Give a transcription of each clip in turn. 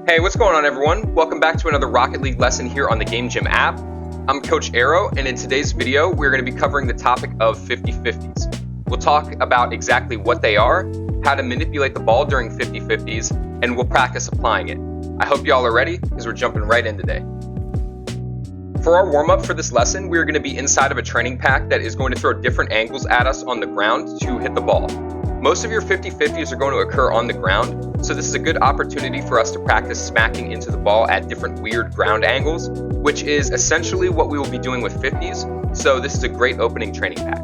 Hey, what's going on everyone? Welcome back to another Rocket League lesson here on the Game Gym app. I'm Coach Aero, and in today's video, we're going to be covering the topic of 50-50s. We'll talk about exactly what they are, how to manipulate the ball during 50-50s, and we'll practice applying it. I hope y'all are ready, because we're jumping right in today. For our warm-up for this lesson, we're going to be inside of a training pack that is going to throw different angles at us on the ground to hit the ball. Most of your 50-50s are going to occur on the ground, so this is a good opportunity for us to practice smacking into the ball at different weird ground angles, which is essentially what we will be doing with 50s, so this is a great opening training pack.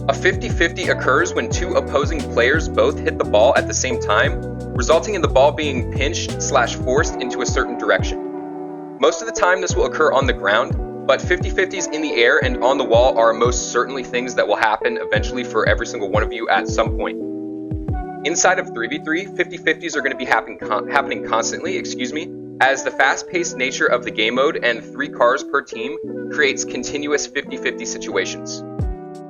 A 50-50 occurs when two opposing players both hit the ball at the same time, resulting in the ball being pinched/forced into a certain direction. Most of the time this will occur on the ground, but 50-50s in the air and on the wall are most certainly things that will happen eventually for every single one of you at some point. Inside of 3v3, 50-50s are going to be happening constantly, as the fast-paced nature of the game mode and 3 cars per team creates continuous 50-50 situations.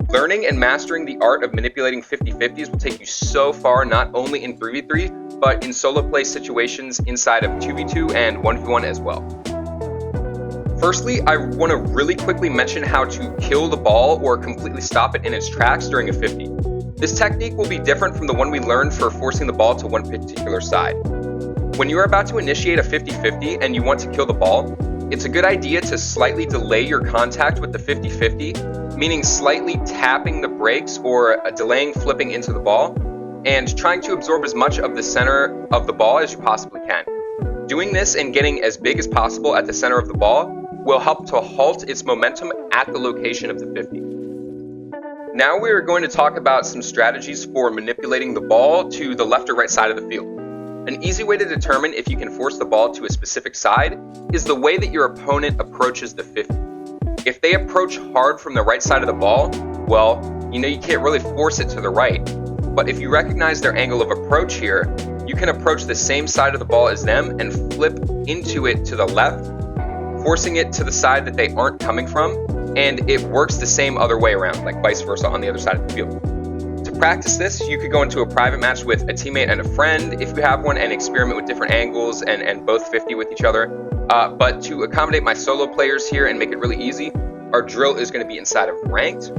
Learning and mastering the art of manipulating 50-50s will take you so far not only in 3v3, but in solo play situations inside of 2v2 and 1v1 as well. Firstly, I want to really quickly mention how to kill the ball or completely stop it in its tracks during a 50. This technique will be different from the one we learned for forcing the ball to one particular side. When you are about to initiate a 50-50 and you want to kill the ball, it's a good idea to slightly delay your contact with the 50-50, meaning slightly tapping the brakes or delaying flipping into the ball, and trying to absorb as much of the center of the ball as you possibly can. Doing this and getting as big as possible at the center of the ball will help to halt its momentum at the location of the 50. Now we are going to talk about some strategies for manipulating the ball to the left or right side of the field. An easy way to determine if you can force the ball to a specific side is the way that your opponent approaches the 50. If they approach hard from the right side of the ball, well, you can't really force it to the right. But if you recognize their angle of approach here, you can approach the same side of the ball as them and flip into it to the left, forcing it to the side that they aren't coming from, and it works the same other way around, like vice versa on the other side of the field. To practice this, you could go into a private match with a teammate and a friend if you have one and experiment with different angles and both 50 with each other. But to accommodate my solo players here and make it really easy, our drill is going to be inside of ranked.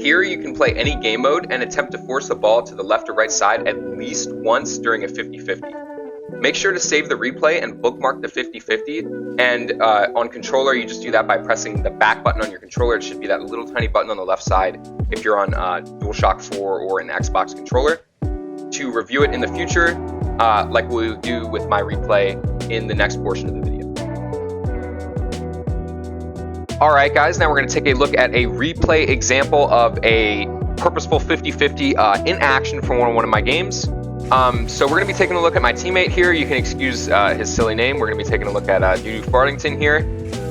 Here you can play any game mode and attempt to force the ball to the left or right side at least once during a 50-50. Make sure to save the replay and bookmark the 50-50, and on controller you just do that by pressing the back button on your controller. It should be that little tiny button on the left side if you're on DualShock 4 or an Xbox controller, to review it in the future like we'll do with my replay in the next portion of the video. Alright guys, now we're going to take a look at a replay example of a Purposeful 50-50 in action from one of my games. So we're going to be taking a look at my teammate here. You can excuse his silly name. We're going to be taking a look at Doo-Doo Fartington here.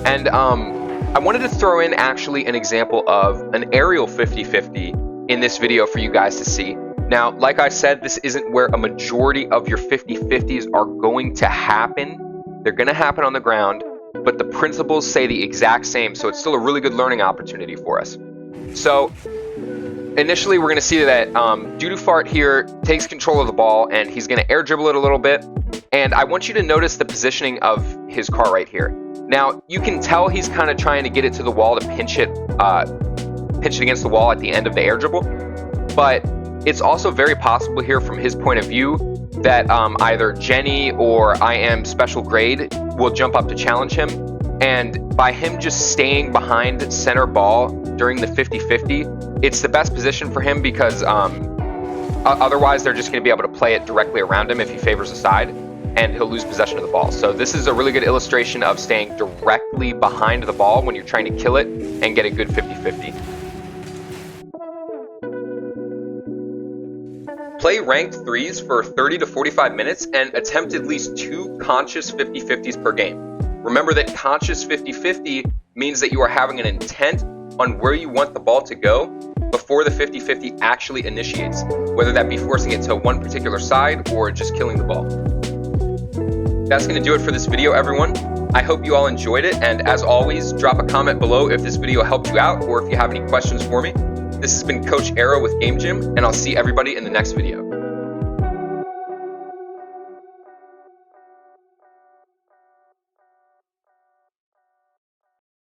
And I wanted to throw in actually an example of an aerial 50-50 in this video for you guys to see. Now, like I said, this isn't where a majority of your 50-50s are going to happen. They're going to happen on the ground, but the principles say the exact same, so it's still a really good learning opportunity for us. So initially, we're going to see that Doo-Doo Fart here takes control of the ball, and he's going to air dribble it a little bit. And I want you to notice the positioning of his car right here. Now, you can tell he's kind of trying to get it to the wall to pinch it against the wall at the end of the air dribble. But it's also very possible here from his point of view that either Jenny or I Am Special Grade will jump up to challenge him. And by him just staying behind center ball during the 50-50, it's the best position for him because otherwise they're just going to be able to play it directly around him if he favors a side, and he'll lose possession of the ball. So this is a really good illustration of staying directly behind the ball when you're trying to kill it and get a good 50-50. Play ranked 3s for 30 to 45 minutes and attempt at least 2 conscious 50-50s per game. Remember that conscious 50-50 means that you are having an intent on where you want the ball to go before the 50-50 actually initiates, whether that be forcing it to one particular side or just killing the ball. That's going to do it for this video, everyone. I hope you all enjoyed it, and as always, drop a comment below if this video helped you out or if you have any questions for me. This has been Coach Aero with Game Gym, and I'll see everybody in the next video.